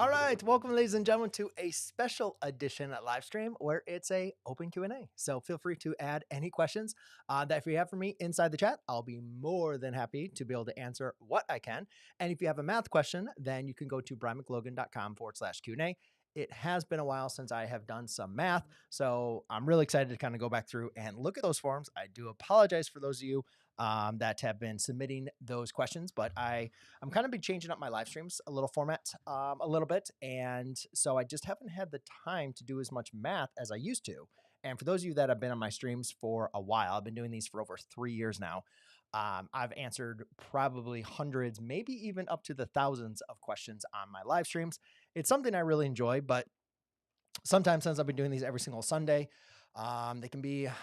All right, welcome, ladies and gentlemen, to a special edition live stream where it's a open Q&A. So feel free to add any questions that if you have for me inside the chat, I'll be more than happy to be able to answer what I can. And if you have a math question, then you can go to brianmclogan.com/Q&A. It has been a while since I have done some math, so I'm really excited to kind of go back through and look at those forms. I do apologize for those of you that have been submitting those questions, but I'm kind of been changing up my live streams a little format a little bit. And so I just haven't had the time to do as much math as I used to. And for those of you that have been on my streams for a while, I've been doing these for over 3 years now. I've answered probably hundreds, maybe even up to the thousands of questions on my live streams. It's something I really enjoy, but sometimes since I've been doing these every single Sunday, they can be, I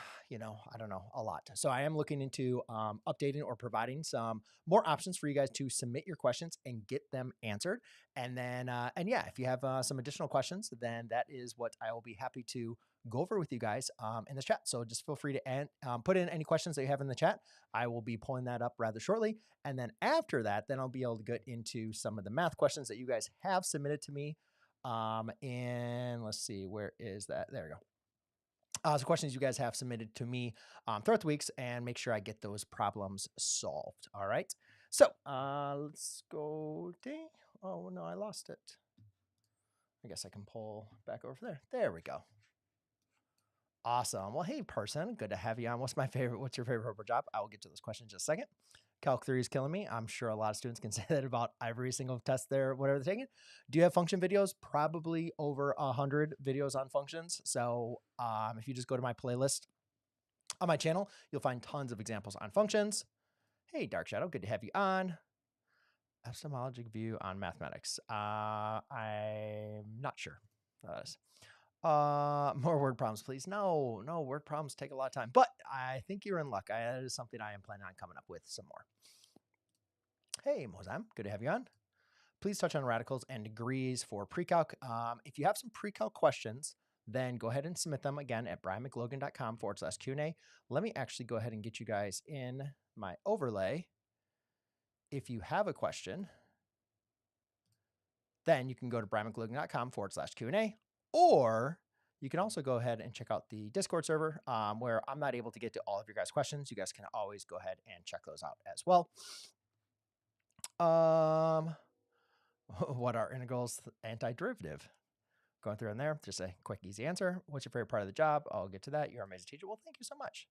don't know, a lot. So I am looking into updating or providing some more options for you guys to submit your questions and get them answered. And then, and yeah, if you have some additional questions, then that is what I will be happy to go over with you guys in the chat. So just feel free to put in any questions that you have in the chat. I will be pulling that up rather shortly. And then after that, then I'll be able to get into some of the math questions that you guys have submitted to me. And let's see, where is that? There we go. So questions you guys have submitted to me throughout the weeks, and make sure I get those problems solved. All right. So let's go. Oh no, I lost it. I guess I can pull back over there. There we go. Awesome. Well, hey, person, good to have you on. What's your favorite homework job? I will get to those questions in just a second. Calc 3 is killing me. I'm sure a lot of students can say that about every single test whatever they're taking. Do you have function videos? Probably over 100 videos on functions. So if you just go to my playlist on my channel, you'll find tons of examples on functions. Hey, Dark Shadow, good to have you on. Epistemologic view on mathematics. I'm not sure. More word problems, please. No, word problems take a lot of time, but I think you're in luck. That is something I am planning on coming up with some more. Hey, Mozam, good to have you on. Please touch on radicals and degrees for pre-calc. If you have some pre-calc questions, then go ahead and submit them again at brianmclogan.com/Q&A. Let me actually go ahead and get you guys in my overlay. If you have a question, then you can go to brianmclogan.com/Q&A, or you can also go ahead and check out the Discord server where I'm not able to get to all of your guys' questions. You guys can always go ahead and check those out as well. What are integrals antiderivative? Going through in there, just a quick, easy answer. What's your favorite part of the job? I'll get to that. You're an amazing teacher. Well, thank you so much.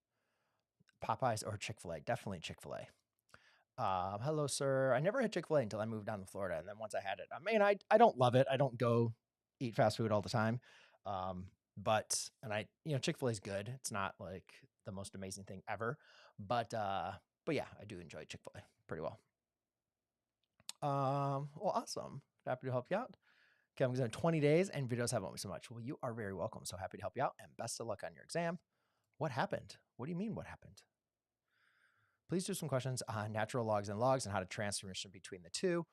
Popeyes or Chick-fil-A? Definitely Chick-fil-A. Hello, sir. I never had Chick-fil-A until I moved down to Florida. And then once I had it, I mean, I don't love it. I don't go eat fast food all the time. But Chick-fil-A is good. It's not like the most amazing thing ever, but yeah, I do enjoy Chick-fil-A pretty well. Well, awesome. Happy to help you out. Okay, I'm going to 20 days and videos haven't helped me so much. Well, you are very welcome. So happy to help you out and best of luck on your exam. What happened? What do you mean what happened? Please do some questions on natural logs and how to transition between the two.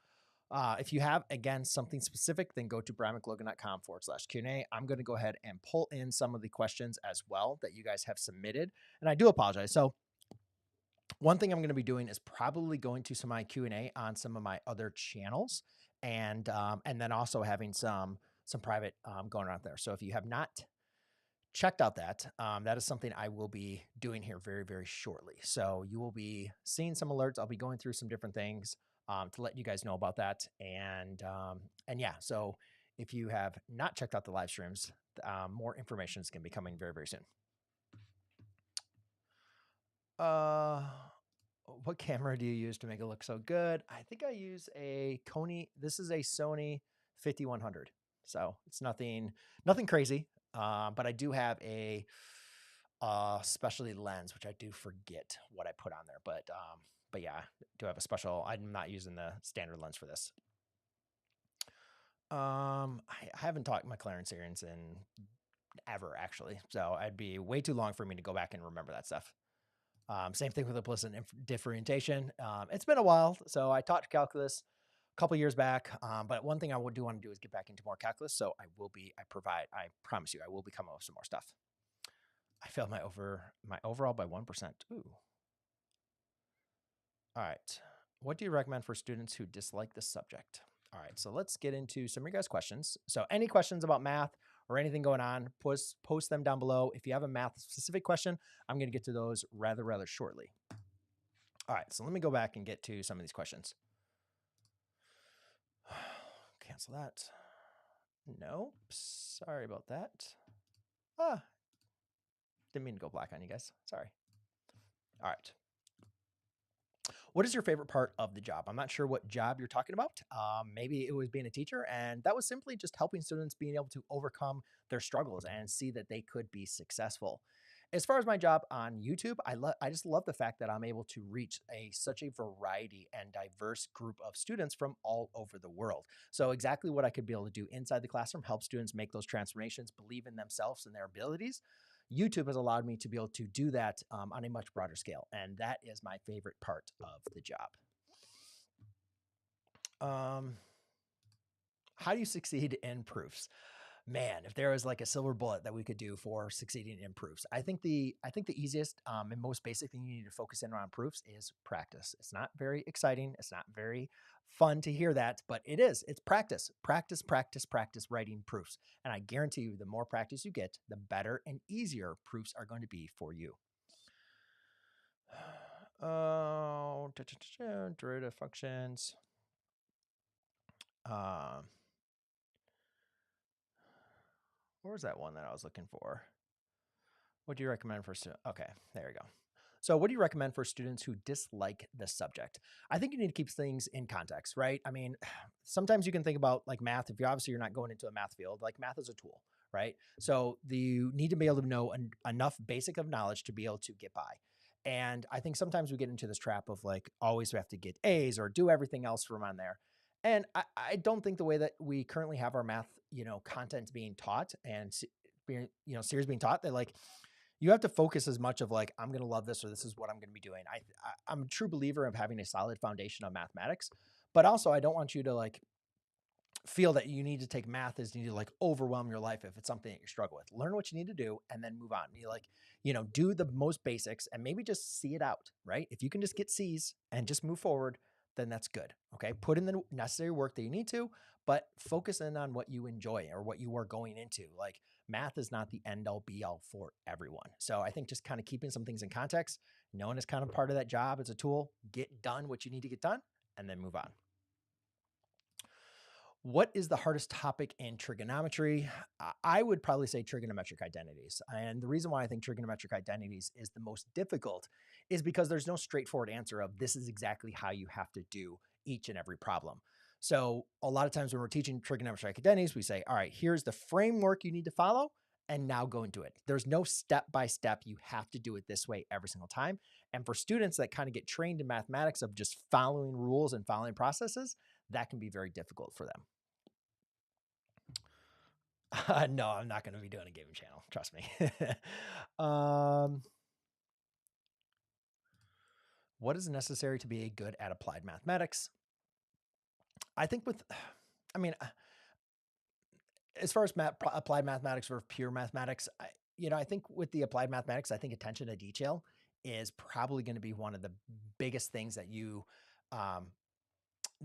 If you have, again, something specific, then go to brianmclogan.com/Q&A. I'm going to go ahead and pull in some of the questions as well that you guys have submitted. And I do apologize. So one thing I'm going to be doing is probably going to some of my Q&A on some of my other channels, and then also having some private going on there. So if you have not checked out that is something I will be doing here very, very shortly. So you will be seeing some alerts. I'll be going through some different things to let you guys know about that. And yeah, so if you have not checked out the live streams, more information is going to be coming very, very soon. What camera do you use to make it look so good? I think I use a Sony. This is a Sony 5100. So it's nothing crazy. But I do have a specialty lens, which I do forget what I put on there. But yeah, I do have a special. I'm not using the standard lens for this. I haven't taught McLaren series in ever, actually. So it'd be way too long for me to go back and remember that stuff. Same thing with implicit differentiation. It's been a while. So I taught calculus a couple years back. But one thing I do want to do is get back into more calculus. So I promise you, I will be coming up with some more stuff. I failed my overall by 1%. Ooh. All right. What do you recommend for students who dislike the subject? All right, so let's get into some of your guys' questions. So any questions about math or anything going on, post them down below. If you have a math specific question, I'm going to get to those rather shortly. All right, so let me go back and get to some of these questions. Cancel that. Nope, sorry about that. Didn't mean to go black on you guys. Sorry. All right. What is your favorite part of the job? I'm not sure what job you're talking about. Maybe it was being a teacher, and that was simply just helping students being able to overcome their struggles and see that they could be successful. As far as my job on YouTube, I just love the fact that I'm able to reach such a variety and diverse group of students from all over the world. So exactly what I could be able to do inside the classroom, help students make those transformations, believe in themselves and their abilities. YouTube has allowed me to be able to do that on a much broader scale. And that is my favorite part of the job. How do you succeed in proofs? Man, if there was like a silver bullet that we could do for succeeding in proofs, I think the easiest and most basic thing you need to focus in on proofs is practice. It's not very exciting. It's not very fun to hear that, but it is. It's practice, practice writing proofs. And I guarantee you, the more practice you get, the better and easier proofs are going to be for you. Oh, derivative functions. Where was that one that I was looking for? What do you recommend for students? Okay, there we go. So what do you recommend for students who dislike the subject? I think you need to keep things in context, right? I mean, sometimes you can think about like math. If you're not going into a math field, like math is a tool, right? So you need to be able to know enough basic of knowledge to be able to get by. And I think sometimes we get into this trap of like always we have to get A's or do everything else from on there. And I don't think the way that we currently have our math, content being taught and being, series being taught, that like you have to focus as much of like, I'm going to love this, or this is what I'm going to be doing. I'm a true believer of having a solid foundation of mathematics, but also I don't want you to like feel that you need to take math as you need to like overwhelm your life if it's something that you struggle with. Learn what you need to do and then move on. You like, do the most basics and maybe just see it out, right? If you can just get C's and just move forward, then that's good. Okay. Put in the necessary work that you need to, but focus in on what you enjoy or what you are going into. Like math is not the end all be all for everyone. So I think just kind of keeping some things in context, knowing it's kind of part of that job, it's a tool, get done what you need to get done and then move on. What is the hardest topic in trigonometry? I would probably say trigonometric identities. And the reason why I think trigonometric identities is the most difficult is because there's no straightforward answer of this is exactly how you have to do each and every problem. So a lot of times when we're teaching trigonometric identities, we say, all right, here's the framework you need to follow and now go into it. There's no step-by-step. You have to do it this way every single time. And for students that kind of get trained in mathematics of just following rules and following processes, that can be very difficult for them. No, I'm not going to be doing a gaming channel. Trust me. What is necessary to be good at applied mathematics? I think as far as applied mathematics or pure mathematics, I think with the applied mathematics, I think attention to detail is probably going to be one of the biggest things that um,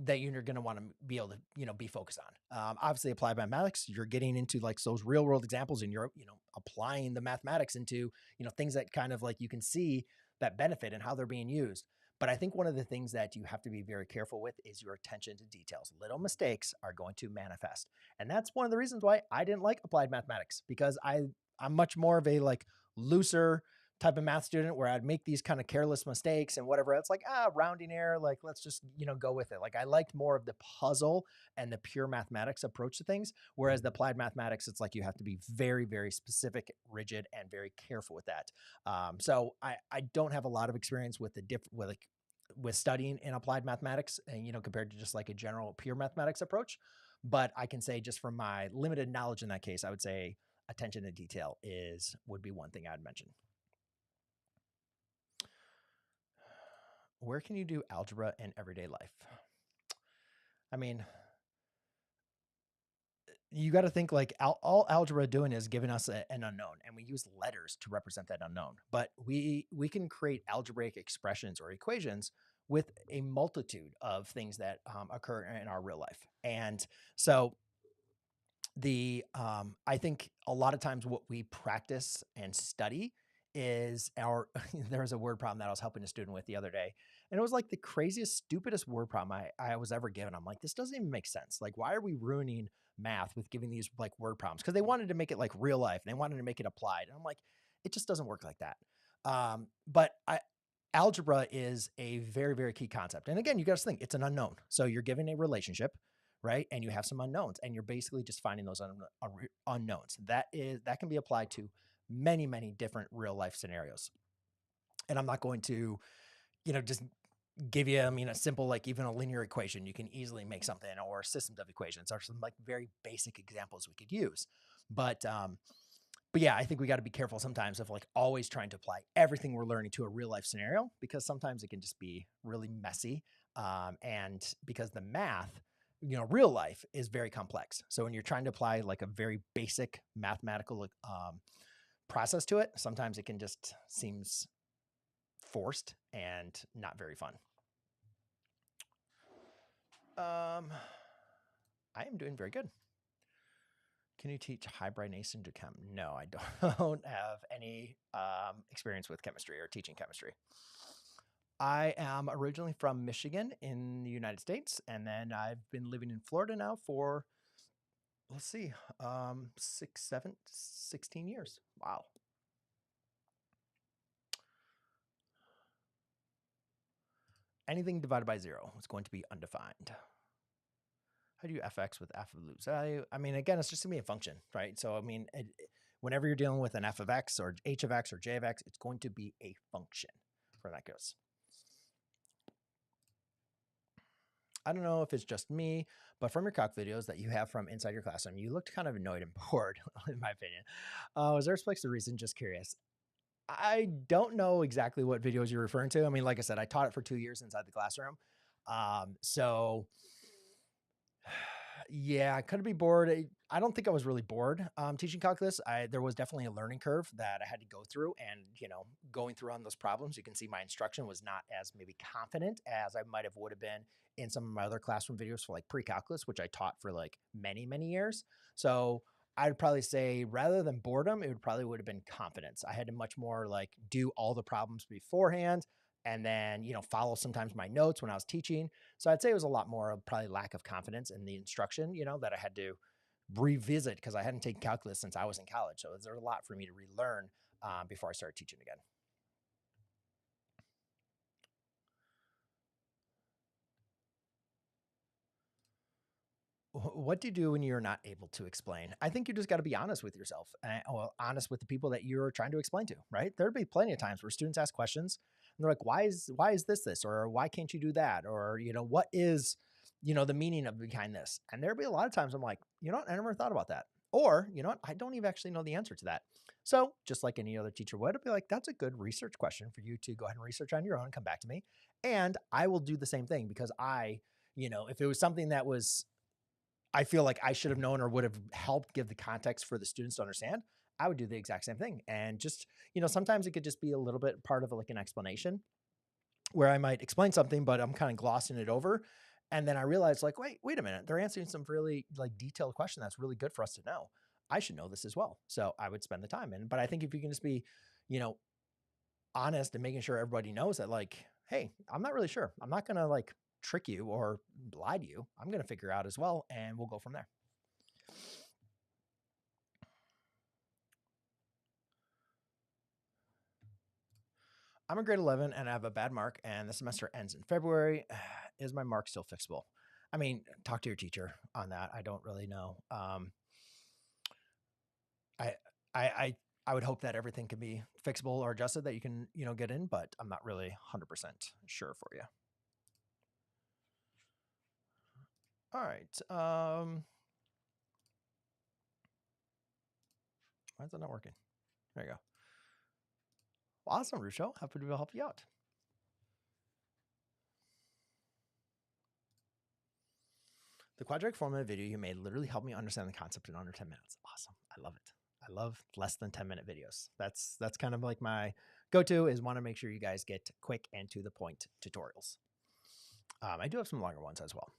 you're going to want to be able to, be focused on. Obviously applied mathematics, you're getting into like those real world examples and you're, applying the mathematics into, things that kind of like you can see that benefit and how they're being used. But I think one of the things that you have to be very careful with is your attention to details. Little mistakes are going to manifest. And that's one of the reasons why I didn't like applied mathematics, because I'm much more of a like looser type of math student where I'd make these kind of careless mistakes and whatever. It's like, rounding error. Like, let's just, go with it. Like I liked more of the puzzle and the pure mathematics approach to things. Whereas the applied mathematics, it's like, you have to be very, very specific, rigid, and very careful with that. So I don't have a lot of experience with with studying in applied mathematics and, compared to just like a general pure mathematics approach. But I can say just from my limited knowledge in that case, I would say attention to detail would be one thing I'd mention. Where can you do algebra in everyday life? I mean, you got to think like all algebra doing is giving us an unknown, and we use letters to represent that unknown. But we can create algebraic expressions or equations with a multitude of things that occur in our real life. And so I think a lot of times what we practice and study is there's a word problem that I was helping a student with the other day. And it was like the craziest, stupidest word problem I was ever given. I'm like, this doesn't even make sense. Like, why are we ruining math with giving these like word problems? Because they wanted to make it like real life and they wanted to make it applied. And I'm like, it just doesn't work like that. But algebra is a very, very key concept. And again, you got to think it's an unknown. So you're given a relationship, right? And you have some unknowns, and you're basically just finding those unknowns. That can be applied to many, many different real life scenarios. And I'm not going to, just give you, a simple, like even a linear equation, you can easily make something, or systems of equations are some like very basic examples we could use. But yeah, I think we got to be careful sometimes of like always trying to apply everything we're learning to a real life scenario, because sometimes it can just be really messy. And because the math, real life is very complex. So when you're trying to apply like a very basic mathematical process to it, sometimes it can just seems forced and not very fun. I am doing very good. Can you teach hybridization to chem? No, I don't have any experience with chemistry or teaching chemistry. I am originally from Michigan in the United States, and then I've been living in Florida now for, let's see, 16 years. Wow. Anything divided by 0 is going to be undefined. How do you fx with f of loop? So again, it's just going to be a function, right? So, whenever you're dealing with an f of x or h of x or j of x, it's going to be a function where that goes. I don't know if it's just me, but from your calc videos that you have from inside your classroom, you looked kind of annoyed and bored, in my opinion. Was there a specific reason? Just curious. I don't know exactly what videos you're referring to. Like I said, I taught it for 2 years inside the classroom. So yeah, I couldn't be bored. I don't think I was really bored teaching calculus. There was definitely a learning curve that I had to go through, and going through on those problems, you can see my instruction was not as maybe confident as I would have been in some of my other classroom videos for like pre-calculus, which I taught for like many, many years. So I'd probably say rather than boredom, it would have been confidence. I had to much more like do all the problems beforehand, and then, follow sometimes my notes when I was teaching. So I'd say it was a lot more of probably lack of confidence in the instruction, that I had to revisit because I hadn't taken calculus since I was in college. So there's a lot for me to relearn before I started teaching again. What do you do when you're not able to explain? I think you just got to be honest with yourself, honest with the people that you're trying to explain to, right? There'd be plenty of times where students ask questions and they're like, why is this, or why can't you do that? Or, what is, the meaning of behind this? And there'd be a lot of times I'm like, I never thought about that. Or, I don't even actually know the answer to that. So just like any other teacher would, I'd be like, that's a good research question for you to go ahead and research on your own and come back to me. And I will do the same thing because if it was something that I feel like I should have known or would have helped give the context for the students to understand, I would do the exact same thing. And just, sometimes it could just be a little bit part of like an explanation where I might explain something, but I'm kind of glossing it over. And then I realized like, wait a minute, they're answering some really like detailed question that's really good for us to know. I should know this as well. So I would spend the time in. But I think if you can just be, honest and making sure everybody knows that like, hey, I'm not really sure. I'm not going to like trick you or lie to you. I'm going to figure out as well, and we'll go from there. I'm a grade 11 and I have a bad mark, and the semester ends in February. Is my mark still fixable? Talk to your teacher on that. I don't really know. I would hope that everything can be fixable or adjusted that you can, get in, but I'm not really 100% sure for you. All right. Why is that not working? There you go. Awesome, Rusho. Happy to help you out. The quadratic formula video you made literally helped me understand the concept in under 10 minutes. Awesome. I love it. I love less than 10-minute videos. That's kind of like my go-to, is want to make sure you guys get quick and to the point tutorials. I do have some longer ones as well.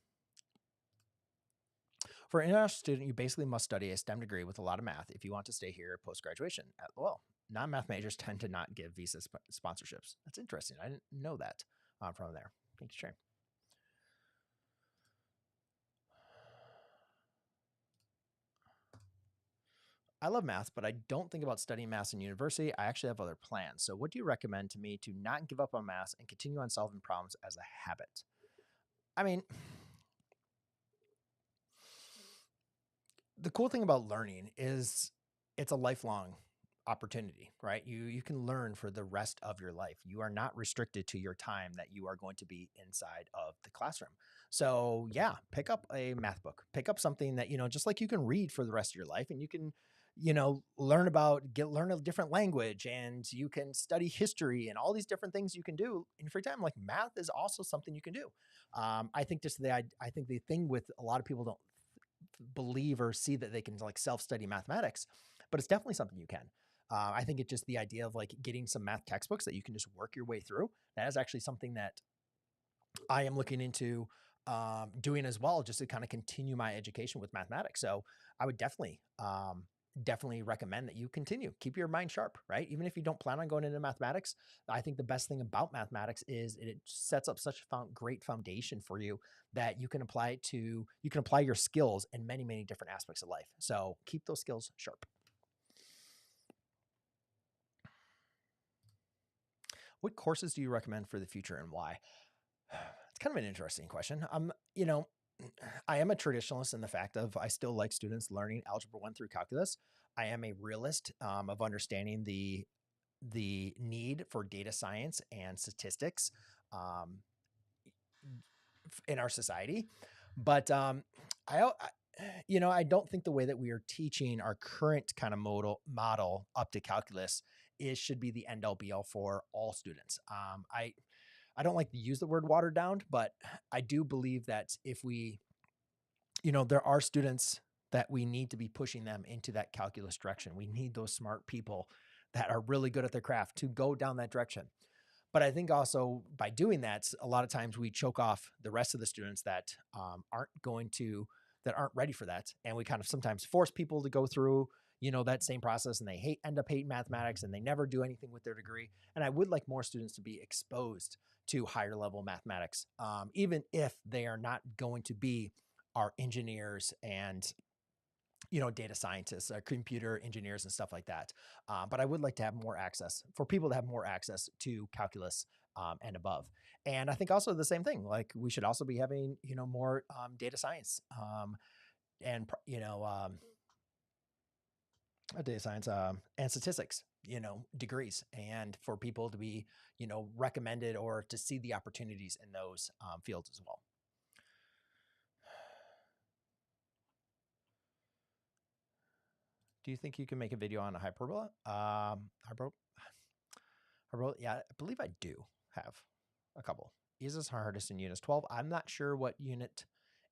For an international student, you basically must study a STEM degree with a lot of math if you want to stay here post graduation. Well, non-math majors tend to not give visa sponsorships. That's interesting. I didn't know that from there. Thanks for sharing. I love math, but I don't think about studying math in university. I actually have other plans. So, what do you recommend to me to not give up on math and continue on solving problems as a habit? I mean, the cool thing about learning is it's a lifelong opportunity, right? You can learn for the rest of your life. You are not restricted to your time that you are going to be inside of the classroom. So, yeah, pick up a math book. Pick up something that, just like you can read for the rest of your life and you can learn a different language, and you can study history and all these different things you can do in your free time. Like math is also something you can do. I think I think the thing with a lot of people don't believe or see that they can like self-study mathematics, but it's definitely something you can. I think it's just the idea of like getting some math textbooks that you can just work your way through. That is actually something that I am looking into doing as well, just to kind of continue my education with mathematics. So I would definitely recommend that you continue, keep your mind sharp, right? Even if you don't plan on going into mathematics, I think the best thing about mathematics is it sets up such a great foundation for you that you can apply your skills in many, many different aspects of life. So keep those skills sharp. What courses do you recommend for the future and why? It's kind of an interesting question. I am a traditionalist in the fact of I still like students learning algebra 1 through calculus. I am a realist of understanding the need for data science and statistics um, in our society, but I don't think the way that we are teaching our current kind of model up to calculus should be the end all be all for all students. I don't like to use the word watered down, but I do believe that if there are students that we need to be pushing them into that calculus direction. We need those smart people that are really good at their craft to go down that direction. But I think also by doing that, a lot of times we choke off the rest of the students that aren't ready for that. And we kind of sometimes force people to go through, that same process, and they end up hating mathematics and they never do anything with their degree. And I would like more students to be exposed to higher level mathematics, even if they are not going to be our engineers and data scientists, computer engineers and stuff like that. But I would like to have more access for people to have more access to calculus and above. And I think also the same thing, like we should also be having, more data science and, data science and statistics, degrees, and for people to be, recommended or to see the opportunities in those fields as well. Do you think you can make a video on a hyperbola? Hyperbola? Yeah, I believe I do have a couple. Is hardest in Unit 12? I'm not sure what unit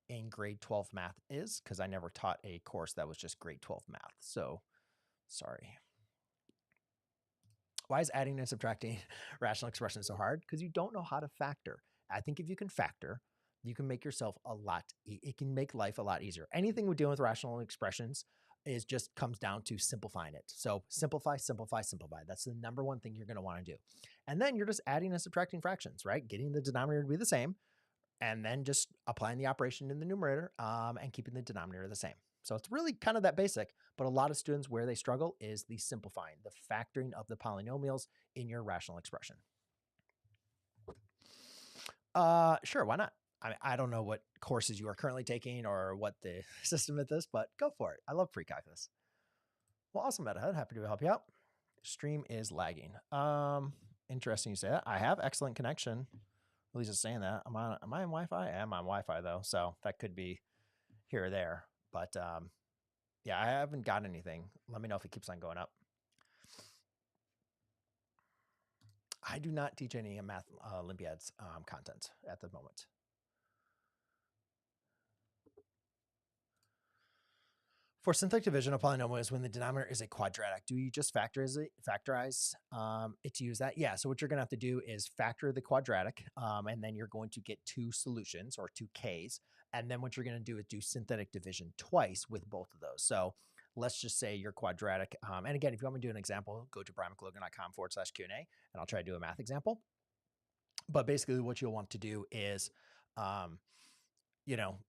in grade 12 math is because I never taught a course that was just grade 12 math. So sorry. Why is adding and subtracting rational expressions so hard? Because you don't know how to factor. I think if you can factor, you can make yourself it can make life a lot easier. Anything we're dealing with rational expressions just comes down to simplifying it. So simplify, simplify, simplify. That's the number one thing you're going to want to do. And then you're just adding and subtracting fractions, right? Getting the denominator to be the same, and then just applying the operation in the numerator and keeping the denominator the same. So it's really kind of that basic, but a lot of students where they struggle is the simplifying, the factoring of the polynomials in your rational expression. Sure, why not? I don't know what courses you are currently taking or what the system is, but go for it. I love pre-calculus. Well, awesome, MetaHead. Happy to help you out. Stream is lagging. Interesting you say that. I have excellent connection. At least it's saying that. Am I on Wi-Fi? I am on Wi-Fi though, so that could be here or there. But yeah, I haven't got anything. Let me know if it keeps on going up. I do not teach any math Olympiads content at the moment. For synthetic division, a polynomial is when the denominator is a quadratic. Do you just factorize it to use that? Yeah. So what you're going to have to do is factor the quadratic, and then you're going to get two solutions or two k's. And then what you're going to do is do synthetic division twice with both of those. So let's just say your quadratic. And again, if you want me to do an example, go to brianmclogan.com/Q&A, and I'll try to do a math example. But basically what you'll want to do is,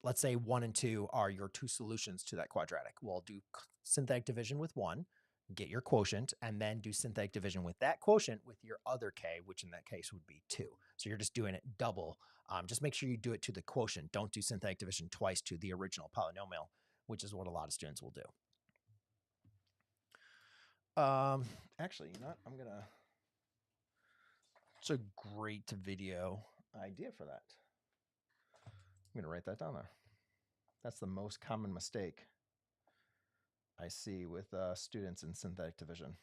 let's say 1 and 2 are your two solutions to that quadratic. We'll do synthetic division with 1, get your quotient, and then do synthetic division with that quotient with your other k, which in that case would be 2. So you're just doing it double. Just make sure you do it to the quotient. Don't do synthetic division twice to the original polynomial, which is what a lot of students will do. Actually, you know what? It's a great video idea for that. I'm going to write that down there. That's the most common mistake I see with students in synthetic division.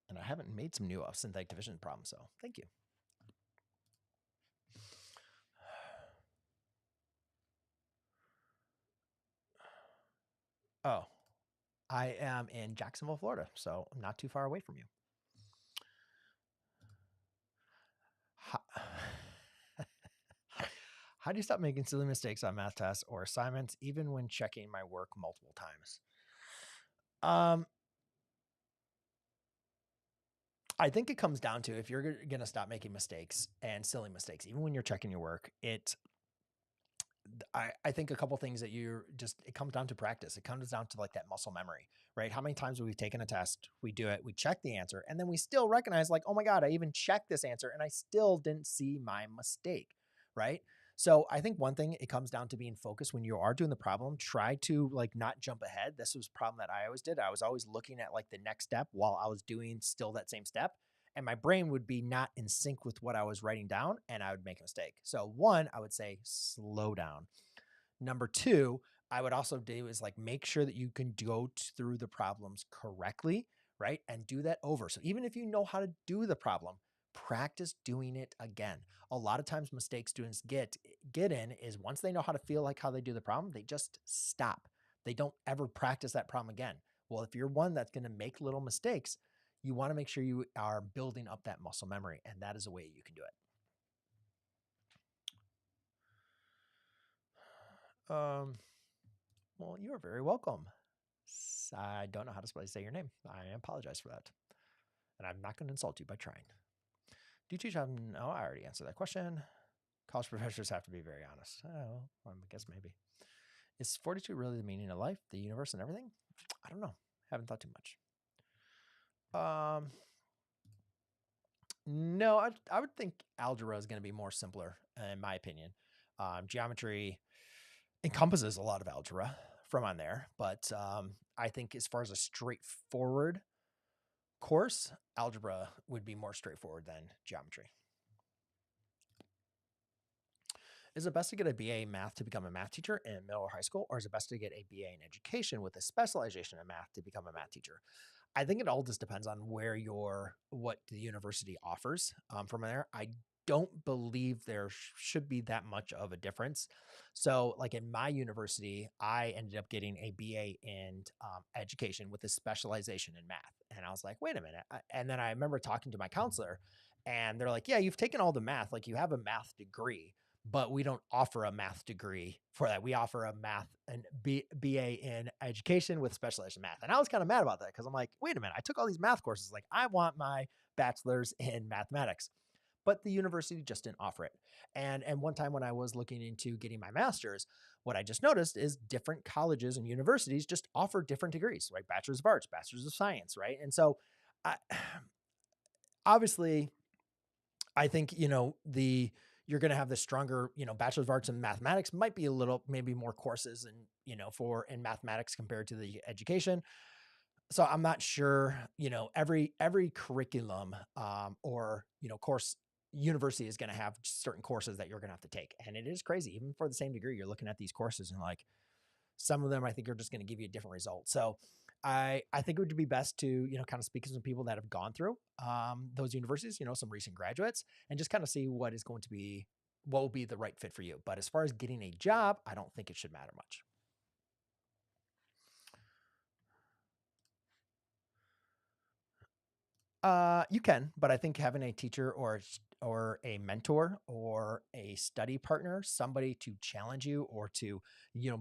And I haven't made some new synthetic division problems, so thank you. Oh, I am in Jacksonville, Florida, so I'm not too far away from you. How do you stop making silly mistakes on math tests or assignments, even when checking my work multiple times? I think it comes down to, if you're going to stop making mistakes and silly mistakes, even when you're checking your work, I think a couple things that it comes down to practice. It comes down to like that muscle memory, right? How many times have we taken a test, we do it, we check the answer, and then we still recognize like, oh my God, I even checked this answer and I still didn't see my mistake, right? So I think one thing, it comes down to being focused when you are doing the problem. Try to like not jump ahead. This was a problem that I always did. I was always looking at like the next step while I was doing still that same step. And my brain would be not in sync with what I was writing down, and I would make a mistake. So one, I would say slow down. Number two, I would also do is like make sure that you can go through the problems correctly, right? And do that over. So even if you know how to do the problem, practice doing it again. A lot of times mistakes students get in is once they know how to feel like how they do the problem, they just stop. They don't ever practice that problem again. Well, if you're one that's going to make little mistakes, you want to make sure you are building up that muscle memory, and that is a way you can do it. Well, you are very welcome. I don't know how to say your name. I apologize for that. And I'm not going to insult you by trying. Do you teach how? No, I already answered that question. College professors have to be very honest. Oh, I guess maybe. Is 42 really the meaning of life, the universe, and everything? I don't know. Haven't thought too much. No, I would think algebra is going to be more simpler, in my opinion. Geometry encompasses a lot of algebra from on there, but I think as far as a straightforward course, algebra would be more straightforward than geometry. Is it best to get a BA in math to become a math teacher in middle or high school, or is it best to get a BA in education with a specialization in math to become a math teacher? I think it all just depends on what the university offers from there. I don't believe there should be that much of a difference. So like in my university, I ended up getting a BA in education with a specialization in math. And I was like, wait a minute. And then I remember talking to my counselor, and they're like, yeah, you've taken all the math, like you have a math degree, but we don't offer a math degree for that. We offer a BA in education with specialization in math. And I was kind of mad about that because I'm like, wait a minute, I took all these math courses. Like I want my bachelor's in mathematics, but the university just didn't offer it. And one time when I was looking into getting my master's, what I just noticed is different colleges and universities just offer different degrees, right? Bachelor's of Arts, Bachelor's of Science, right? And so obviously I think, you're going to have the stronger, Bachelor's of Arts in mathematics might be maybe more courses in mathematics compared to the education. So I'm not sure, every curriculum, or, course university is going to have certain courses that you're going to have to take. And it is crazy. Even for the same degree, you're looking at these courses and like some of them, I think are just going to give you a different result. So I think it would be best to, kind of speak to some people that have gone through those universities, some recent graduates, and just kind of see what is going to be what will be the right fit for you. But as far as getting a job, I don't think it should matter much. You can, but I think having a teacher or a mentor or a study partner, somebody to challenge you or to,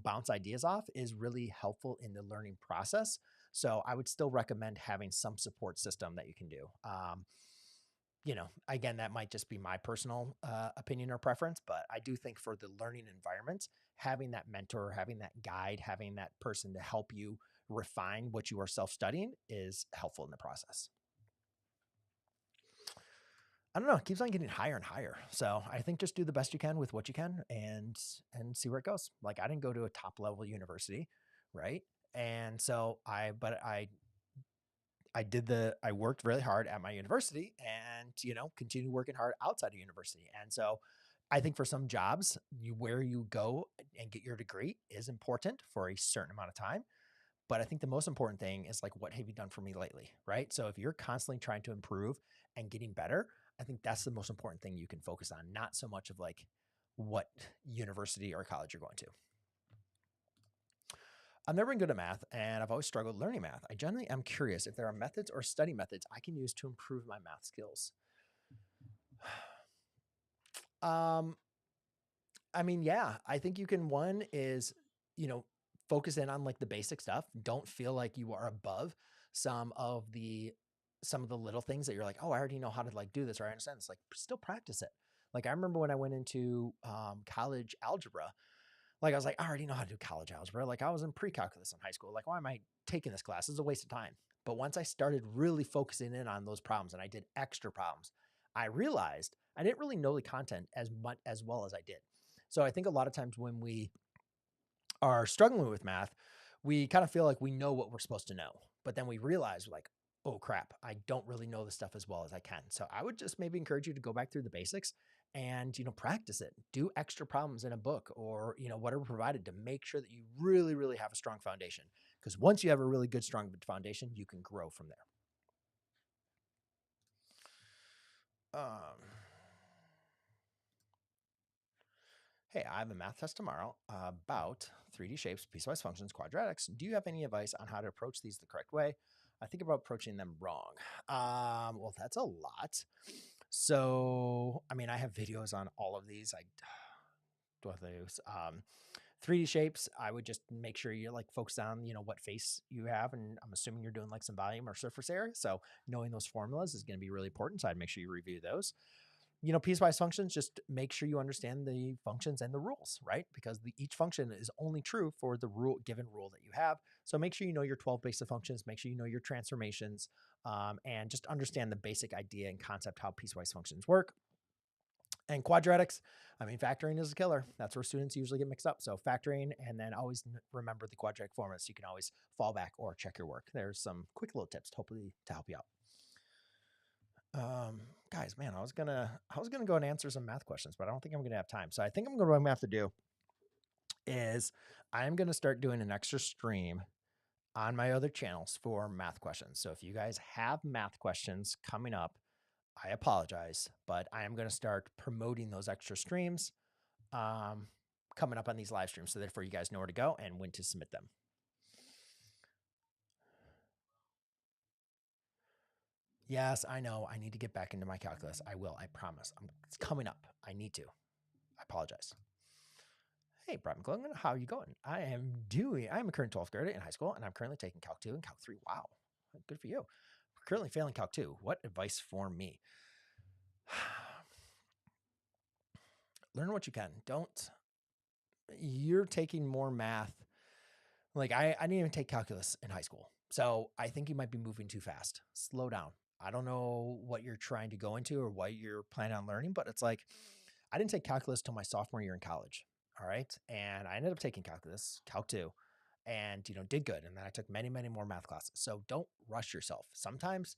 bounce ideas off is really helpful in the learning process. So I would still recommend having some support system that you can do. Again, that might just be my personal opinion or preference, but I do think for the learning environment, having that mentor, having that guide, having that person to help you refine what you are self-studying is helpful in the process. I don't know. It keeps on getting higher and higher. So I think just do the best you can with what you can and see where it goes. Like I didn't go to a top level university, right? And so I worked really hard at my university and, continue working hard outside of university. And so I think for some jobs, where you go and get your degree is important for a certain amount of time. But I think the most important thing is like, what have you done for me lately? Right. So if you're constantly trying to improve and getting better, I think that's the most important thing you can focus on, not so much of like what university or college you're going to. I've never been good at math and I've always struggled learning math. I generally am curious if there are methods or study methods I can use to improve my math skills. Um, I mean, yeah, I think you can. One is, you know, focus in on like the basic stuff. Don't feel like you are above some of the some of the little things that you're like, oh, I already know how to like do this, or I understand this. Like, still practice it. Like, I remember when I went into college algebra, like I was like, I already know how to do college algebra. Like, I was in pre-calculus in high school. Like, why am I taking this class? It's a waste of time. But once I started really focusing in on those problems and I did extra problems, I realized I didn't really know the content as much as well as I did. So I think a lot of times when we are struggling with math, we kind of feel like we know what we're supposed to know, but then we realize like, oh crap, I don't really know the stuff as well as I can. So I would just maybe encourage you to go back through the basics and practice it. Do extra problems in a book or whatever provided to make sure that you really really have a strong foundation. Because once you have a really good strong foundation, you can grow from there. Hey, I have a math test tomorrow about 3D shapes, piecewise functions, quadratics. Do you have any advice on how to approach these the correct way? I think about approaching them wrong. Well, that's a lot. So, I mean, I have videos on all of these. What those 3D shapes, I would just make sure you're like focused on, what face you have. And I'm assuming you're doing like some volume or surface area. So knowing those formulas is going to be really important. So I'd make sure you review those. Piecewise functions, just make sure you understand the functions and the rules, right? Because each function is only true for the given rule that you have. So make sure you know your 12 basic functions, make sure you know your transformations, and just understand the basic idea and concept how piecewise functions work. And quadratics, I mean, factoring is a killer. That's where students usually get mixed up. So factoring, and then always remember the quadratic formula so you can always fall back or check your work. There's some quick little tips, hopefully, to help you out. Guys, man, I was gonna go and answer some math questions, but I don't think I'm gonna have time. So I think what I'm gonna have to do is I'm gonna start doing an extra stream on my other channels for math questions. So if you guys have math questions coming up, I apologize, but I am gonna start promoting those extra streams coming up on these live streams, so therefore you guys know where to go and when to submit them. Yes, I know. I need to get back into my calculus. I will. I promise. It's coming up. I need to. I apologize. Hey, Brett McLogan, how are you going? I'm a current 12th grader in high school, and I'm currently taking Calc 2 and Calc 3. Wow. Good for you. Currently failing Calc 2. What advice for me? Learn what you can. You're taking more math. Like, I didn't even take calculus in high school. So I think you might be moving too fast. Slow down. I don't know what you're trying to go into or what you're planning on learning, but it's like, I didn't take calculus till my sophomore year in college. All right. And I ended up taking calculus, Calc 2, and, did good. And then I took many, many more math classes. So don't rush yourself. Sometimes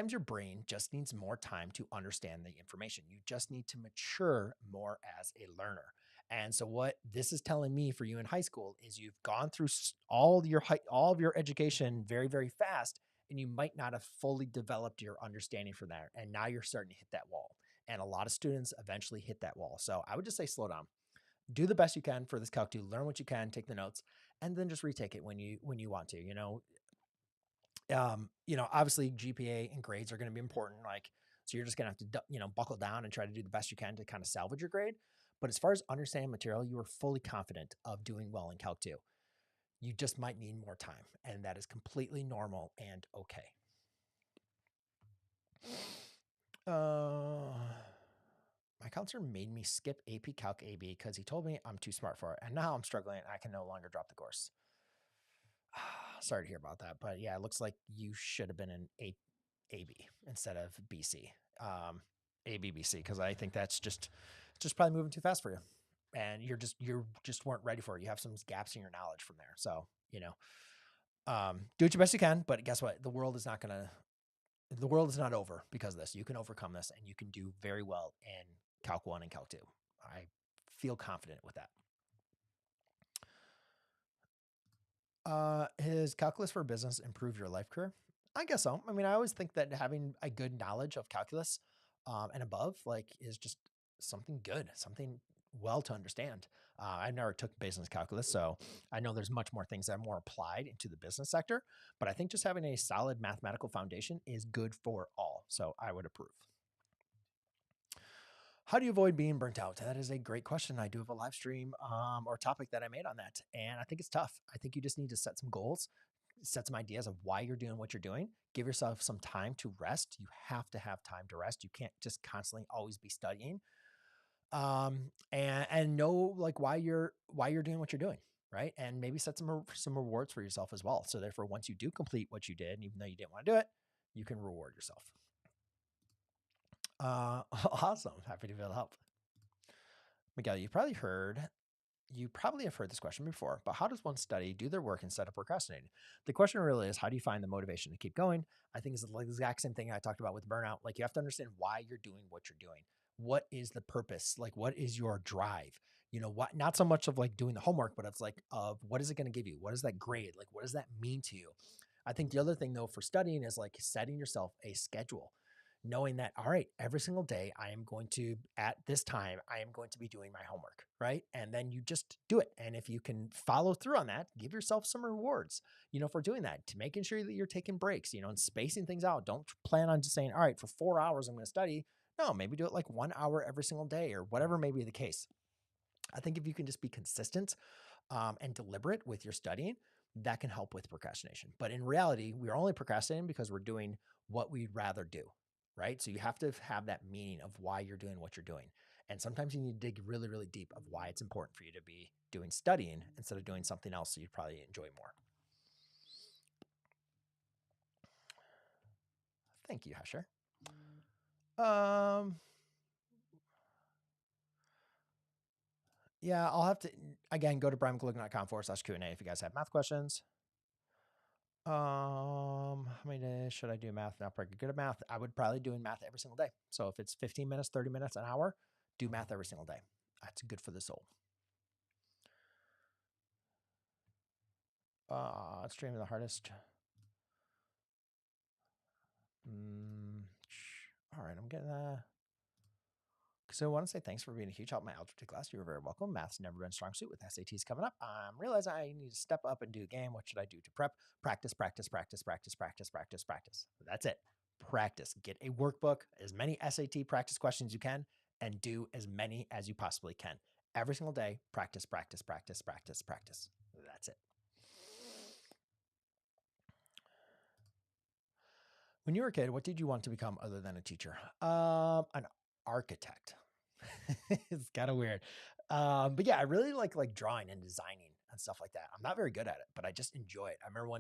your brain just needs more time to understand the information. You just need to mature more as a learner. And so what this is telling me for you in high school is you've gone through all of your education very, very fast, and you might not have fully developed your understanding for that. And now you're starting to hit that wall. And a lot of students eventually hit that wall. So I would just say slow down. Do the best you can for this Calc 2, learn what you can, take the notes, and then just retake it when you want to. Obviously GPA and grades are going to be important. Like, so you're just going to have to, buckle down and try to do the best you can to kind of salvage your grade. But as far as understanding material, you are fully confident of doing well in Calc 2. You just might need more time, and that is completely normal and okay. My counselor made me skip AP Calc AB because he told me I'm too smart for it, and now I'm struggling and I can no longer drop the course. Sorry to hear about that, but yeah, it looks like you should have been in AB instead of BC, ABBC, because I think that's just probably moving too fast for you, and you just weren't ready for it. You have some gaps in your knowledge from there, so do what your best you can. But guess what? The world is not over because of this. You can overcome this, and you can do very well in Calc 1 and Calc 2. I feel confident with that. Has calculus for business improved your life career? I guess so. I mean, I always think that having a good knowledge of calculus and above, is just something good, something well to understand. I never took business calculus, so I know there's much more things that are more applied into the business sector. But I think just having a solid mathematical foundation is good for all. So I would approve. How do you avoid being burnt out? That is a great question. I do have a live stream or topic that I made on that, and I think it's tough. I think you just need to set some goals, set some ideas of why you're doing what you're doing. Give yourself some time to rest. You have to have time to rest. You can't just constantly always be studying. And know why you're doing what you're doing, right? And maybe set some rewards for yourself as well. So therefore, once you do complete what you did, even though you didn't want to do it, you can reward yourself. Awesome. Happy to be able to help. Miguel, you probably have heard this question before, but how does one study, do their work instead of procrastinating? The question really is, how do you find the motivation to keep going? I think it's the exact same thing I talked about with burnout. You have to understand why you're doing what you're doing. What is the purpose? What is your drive? What, not so much of doing the homework, but it's of what is it going to give you? What is that grade? What does that mean to you? I think the other thing though for studying is setting yourself a schedule, knowing that, all right, every single day at this time, I am going to be doing my homework, right? And then you just do it. And if you can follow through on that, give yourself some rewards, for doing that, to making sure that you're taking breaks, and spacing things out. Don't plan on just saying, all right, for 4 hours, I'm going to study. No, maybe do it 1 hour every single day or whatever may be the case. I think if you can just be consistent and deliberate with your studying, that can help with procrastination. But in reality, we're only procrastinating because we're doing what we'd rather do, right? So you have to have that meaning of why you're doing what you're doing. And sometimes you need to dig really, really deep of why it's important for you to be doing studying instead of doing something else so you'd probably enjoy more. Thank you, Hesher. Yeah, I'll have to, again, go to brianmclogan.com/Q&A if you guys have math questions. How many days should I do math? Not pretty good at math. I would probably doing math every single day. So if it's 15 minutes, 30 minutes, an hour, do math every single day. That's good for the soul. Streaming the hardest. All right, I'm getting so I want to say thanks for being a huge help in my algebra class. You were very welcome. Math's never been a strong suit with SATs coming up. I'm realizing I need to step up and do a game. What should I do to prep? Practice, practice, practice, practice, practice, practice, practice. That's it. Practice. Get a workbook, as many SAT practice questions you can, and do as many as you possibly can. Every single day, practice, practice, practice, practice, practice. That's it. When you were a kid, what did you want to become other than a teacher? An architect. It's kind of weird. But yeah, I really like drawing and designing and stuff like that. I'm not very good at it, but I just enjoy it. I remember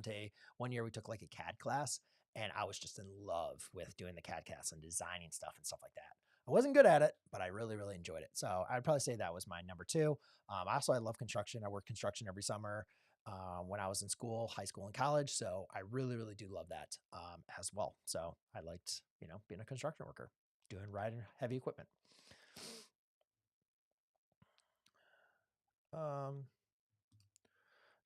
one year we took a CAD class, and I was just in love with doing the CAD class and designing stuff and stuff like that. I wasn't good at it, but I really, really enjoyed it. So I'd probably say that was my number two. Also, I love construction. I worked construction every summer when I was in school, high school and college. So I really, really do love that as well. So I liked, being a construction worker, riding heavy equipment.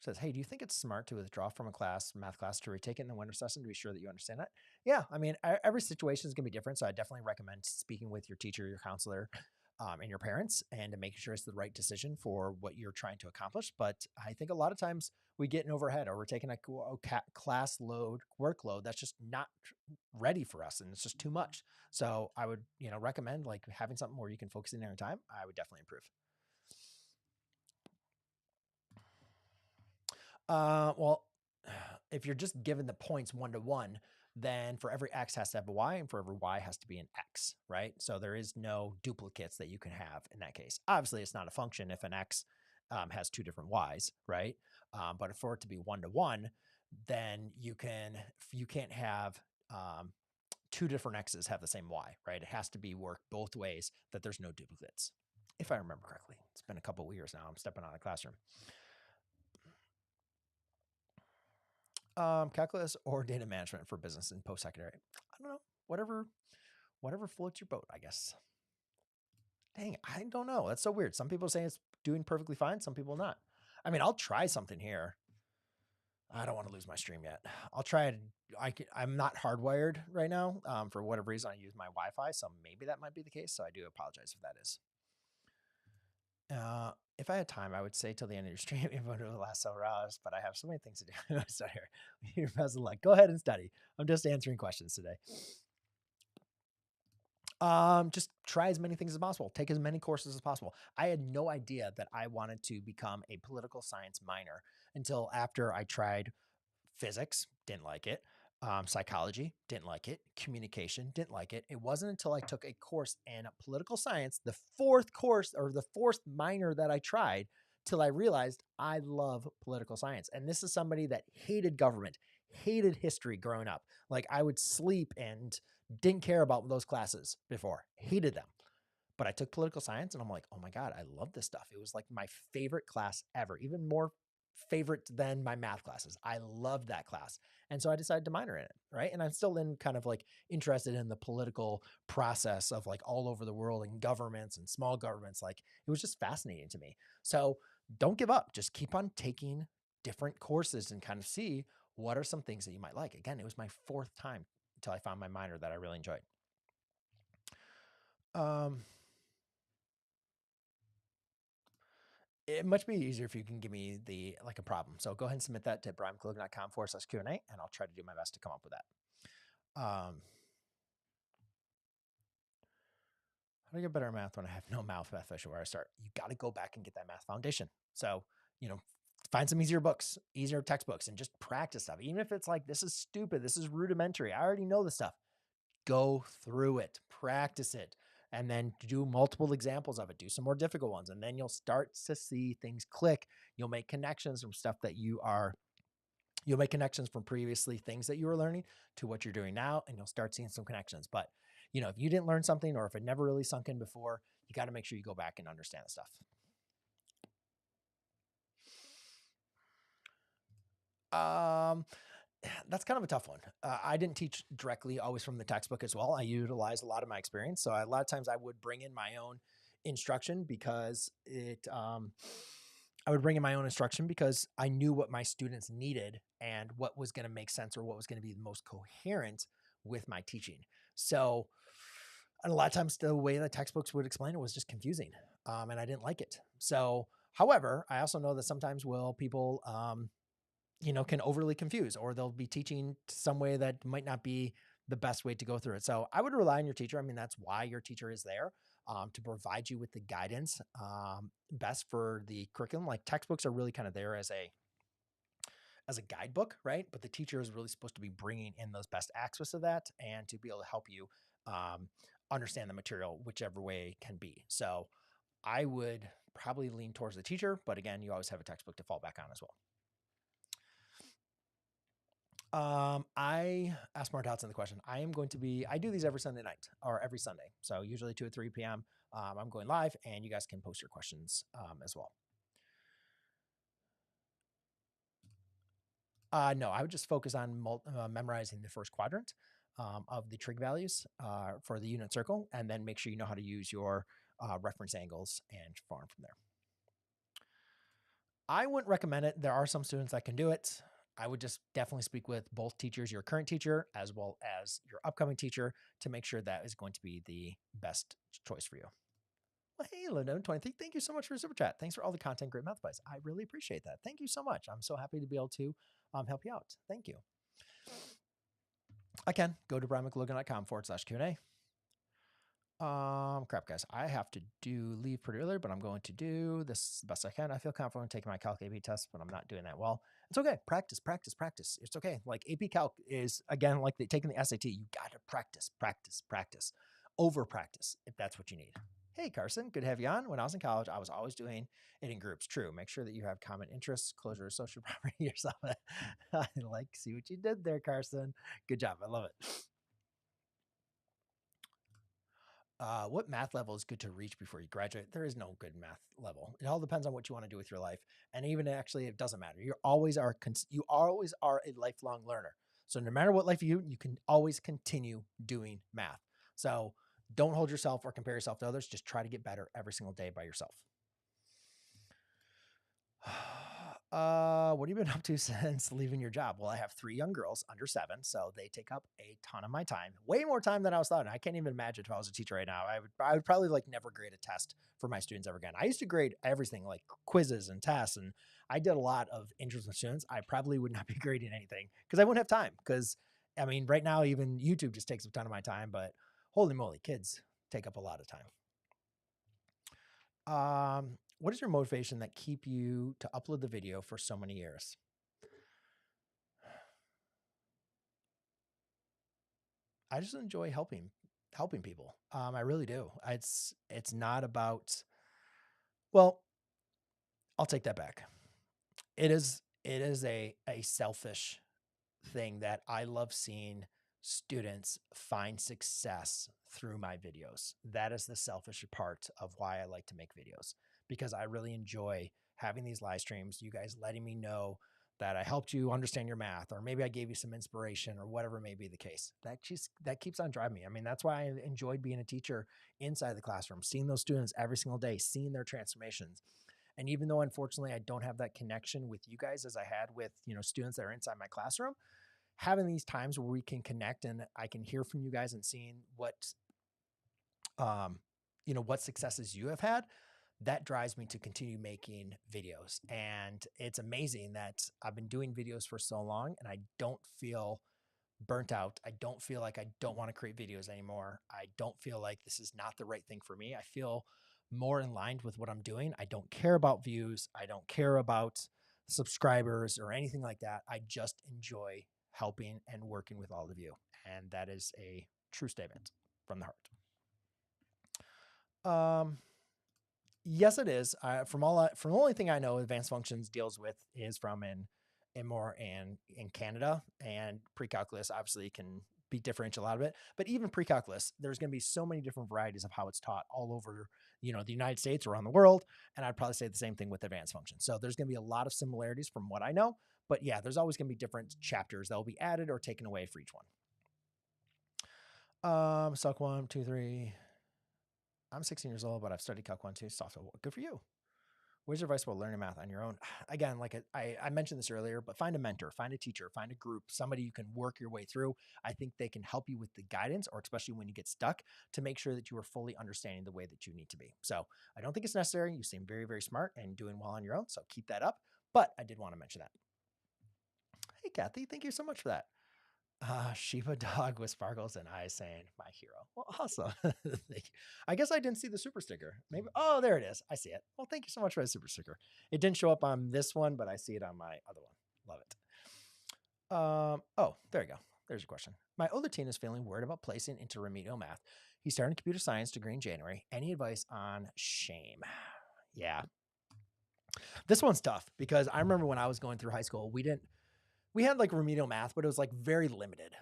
Says, hey, do you think it's smart to withdraw from a math class, to retake it in the winter session to be sure that you understand it? Yeah, I mean, every situation is going to be different. So I definitely recommend speaking with your teacher, your counselor, and your parents, and to make sure it's the right decision for what you're trying to accomplish. But I think a lot of times we get in overhead, or we're taking a class workload that's just not ready for us, and it's just too much. So I would, recommend like having something where you can focus in your time. I would definitely improve. Well, if you're just given the points 1-to-1, then for every X has to have a Y, and for every Y has to be an X, right? So there is no duplicates that you can have in that case. Obviously, it's not a function if an X has two different Ys, right? But for it to be 1-to-1, then you can't have two different X's have the same Y, right? It has to be worked both ways, that there's no duplicates, if I remember correctly. It's been a couple of years now. I'm stepping out of the classroom. Calculus or data management for business and post-secondary. I don't know. Whatever floats your boat, I guess. Dang, I don't know. That's so weird. Some people say it's doing perfectly fine. Some people not. I mean, I'll try something here. I don't want to lose my stream yet. I'll try it. I'm not hardwired right now. For whatever reason, I use my Wi-Fi, so maybe that might be the case. So I do apologize if that is. If I had time, I would say till the end of your stream, even if it would last several hours, but I have so many things to do. So here, your best of luck. Go ahead and study. I'm just answering questions today. Just try as many things as possible. Take as many courses as possible. I had no idea that I wanted to become a political science minor until after I tried physics, didn't like it. Psychology, didn't like it. Communication, didn't like it. It wasn't until I took a course in political science, the fourth course or the fourth minor that I tried, till I realized I love political science. And this is somebody that hated government, hated history growing up. Like I would sleep and didn't care about those classes before, hated them. But I took political science and I'm like, oh my God, I love this stuff. It was like my favorite class ever, even more favorite than my math classes. I loved that class. And so I decided to minor in it. Right. And I'm still in kind of like interested in the political process of like all over the world and governments and small governments. Like it was just fascinating to me. So don't give up. Just keep on taking different courses and kind of see what are some things that you might like. Again, it was my fourth time until I found my minor that I really enjoyed. It much be easier if you can give me a problem. So go ahead and submit that to brianmclogan.com/Q&A, and I'll try to do my best to come up with that. How do I get better at math when I have no math foundation where I start? You got to go back and get that math foundation. So, find some easier books, easier textbooks, and just practice stuff. Even if it's like, this is stupid, this is rudimentary, I already know this stuff. Go through it, practice it, and then do multiple examples of it. Do some more difficult ones, and then you'll start to see things click. You'll make connections from stuff that you'll make connections from previously things that you were learning to what you're doing now, and you'll start seeing some connections. But, if you didn't learn something or if it never really sunk in before, you got to make sure you go back and understand the stuff. That's kind of a tough one. I didn't teach directly always from the textbook as well. I utilized a lot of my experience. So a lot of times I would bring in my own instruction because I would bring in my own instruction because I knew what my students needed and what was going to make sense or what was going to be the most coherent with my teaching. So, and a lot of times the way the textbooks would explain it was just confusing, and I didn't like it. So, however, I also know that sometimes people can overly confuse, or they'll be teaching some way that might not be the best way to go through it. So I would rely on your teacher. I mean, that's why your teacher is there, to provide you with the guidance best for the curriculum. Like textbooks are really kind of there as a guidebook, right? But the teacher is really supposed to be bringing in those best aspects of that and to be able to help you understand the material, whichever way can be. So I would probably lean towards the teacher, but again, you always have a textbook to fall back on as well. I asked more doubts in the question. I do these every Sunday night or every Sunday. So usually 2 or 3 p.m. I'm going live, and you guys can post your questions as well. No, I would just focus on memorizing the first quadrant of the trig values for the unit circle, and then make sure you know how to use your reference angles and farm from there. I wouldn't recommend it. There are some students that can do it. I would just definitely speak with both teachers, your current teacher as well as your upcoming teacher, to make sure that is going to be the best choice for you. Well, hey, Linda23, thank you so much for your super chat. Thanks for all the content, great math advice. I really appreciate that. Thank you so much. I'm so happy to be able to help you out. Thank you. Again, go to brianmclogan.com/Q&A. Crap, guys. I have to leave pretty early, but I'm going to do this the best I can. I feel confident taking my Calc AP test, but I'm not doing that well. It's okay. Practice, practice, practice. It's okay. Like AP Calc is, again, like taking the SAT. You got to practice, practice, practice. Over practice if that's what you need. Hey, Carson. Good to have you on. When I was in college, I was always doing it in groups. True. Make sure that you have common interests, closure of social property yourself. I see what you did there, Carson. Good job. I love it. What math level is good to reach before you graduate? There is no good math level. It all depends on what you want to do with your life. And even actually, it doesn't matter. You always are a lifelong learner. So no matter what life you can always continue doing math. So don't hold yourself or compare yourself to others. Just try to get better every single day by yourself. What have you been up to since leaving your job? Well, I have 3 young girls under 7, so they take up a ton of my time, way more time than I was thought. I can't even imagine if I was a teacher right now. I would probably like never grade a test for my students ever again. I used to grade everything like quizzes and tests, and I did a lot of interest with students. I probably would not be grading anything because I wouldn't have time. Because I mean, right now, even YouTube just takes a ton of my time, but holy moly, kids take up a lot of time. What is your motivation that keep you to upload the video for so many years? I just enjoy helping people. I really do. It's not about, well, I'll take that back. It is a selfish thing that I love seeing students find success through my videos. That is the selfish part of why I like to make videos, because I really enjoy having these live streams, you guys letting me know that I helped you understand your math, or maybe I gave you some inspiration, or whatever may be the case. That keeps on driving me. I mean, that's why I enjoyed being a teacher inside the classroom, seeing those students every single day, seeing their transformations. And even though unfortunately I don't have that connection with you guys as I had with, students that are inside my classroom, having these times where we can connect and I can hear from you guys and seeing what successes you have had, that drives me to continue making videos. And it's amazing that I've been doing videos for so long and I don't feel burnt out. I don't feel like I don't want to create videos anymore. I don't feel like this is not the right thing for me. I feel more in line with what I'm doing. I don't care about views. I don't care about subscribers or anything like that. I just enjoy helping and working with all of you. And that is a true statement from the heart. Yes, it is. From the only thing I know, advanced functions deals with is from in Canada, and pre-calculus obviously can be differential out of it. But even pre-calculus, there's going to be so many different varieties of how it's taught all over, the United States, around the world. And I'd probably say the same thing with advanced functions. So there's going to be a lot of similarities from what I know, but yeah, there's always going to be different chapters that will be added or taken away for each one. Calc 1, 2, 3. I'm 16 years old, but I've studied Calc 1, 2, software. Good for you. What's your advice about learning math on your own? Again, like I mentioned this earlier, but find a mentor, find a teacher, find a group, somebody you can work your way through. I think they can help you with the guidance, or especially when you get stuck, to make sure that you are fully understanding the way that you need to be. So I don't think it's necessary. You seem very, very smart and doing well on your own. So keep that up. But I did want to mention that. Hey, Kathy, thank you so much for that. Shiba dog with sparkles and eyes saying, my hero. Well, awesome. Thank you. I guess I didn't see the super sticker. Maybe. Oh, there it is. I see it. Well, thank you so much for the super sticker. It didn't show up on this one, but I see it on my other one. Love it. Oh, there you go. There's your question. My older teen is feeling worried about placing into remedial math. He's starting a computer science degree in January. Any advice on shame? Yeah. This one's tough because I remember when I was going through high school, we had like remedial math, but it was like very limited.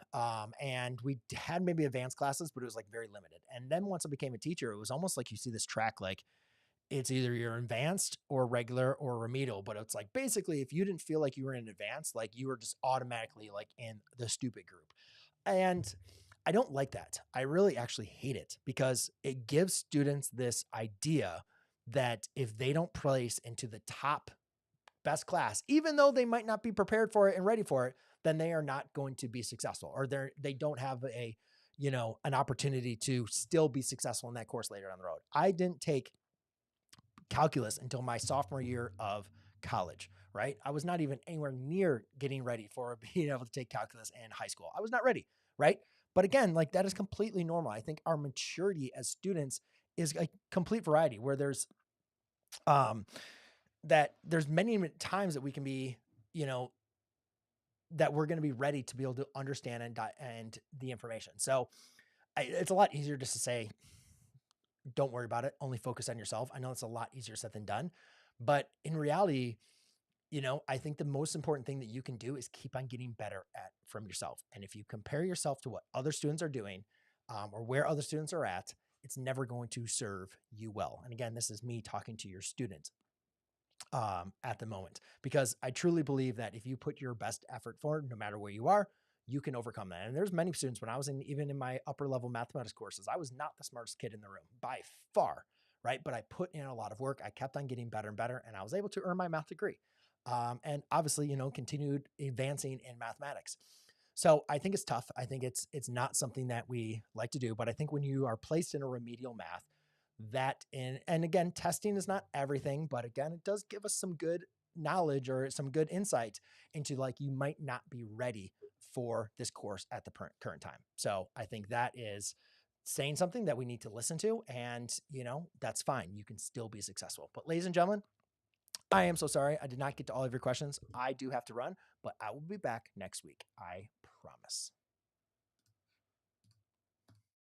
And we had maybe advanced classes, but it was like very limited. And then once I became a teacher, it was almost like you see this track, like it's either you're advanced or regular or remedial. But it's like, basically, if you didn't feel like you were in advanced, like you were just automatically like in the stupid group. And I don't like that. I really actually hate it because it gives students this idea that if they don't place into the top best class, even though they might not be prepared for it and ready for it, then they are not going to be successful, or they don't have a, an opportunity to still be successful in that course later down the road. I didn't take calculus until my sophomore year of college, right? I was not even anywhere near getting ready for being able to take calculus in high school. I was not ready, right? But again, like that is completely normal. I think our maturity as students is a complete variety where um there's many times that we can be, you know, that we're going to be ready to be able to understand and the information. So it's a lot easier just to say, don't worry about it. Only focus on yourself. I know it's a lot easier said than done, but in reality, I think the most important thing that you can do is keep on getting better at from yourself. And if you compare yourself to what other students are doing, or where other students are at, it's never going to serve you well. And again, this is me talking to your students at the moment, because I truly believe that if you put your best effort forward, no matter where you are, you can overcome that. And there's many students when I was even in my upper level mathematics courses, I was not the smartest kid in the room by far, right? But I put in a lot of work. I kept on getting better and better, and I was able to earn my math degree. And obviously, continued advancing in mathematics. So I think it's tough. I think it's not something that we like to do, but I think when you are placed in a remedial math, and again, testing is not everything, but again, it does give us some good knowledge or some good insight into, like, you might not be ready for this course at the current time. So I think that is saying something that we need to listen to, and that's fine. You can still be successful. But ladies and gentlemen, I am so sorry I did not get to all of your questions. I do have to run, but I will be back next week. I promise.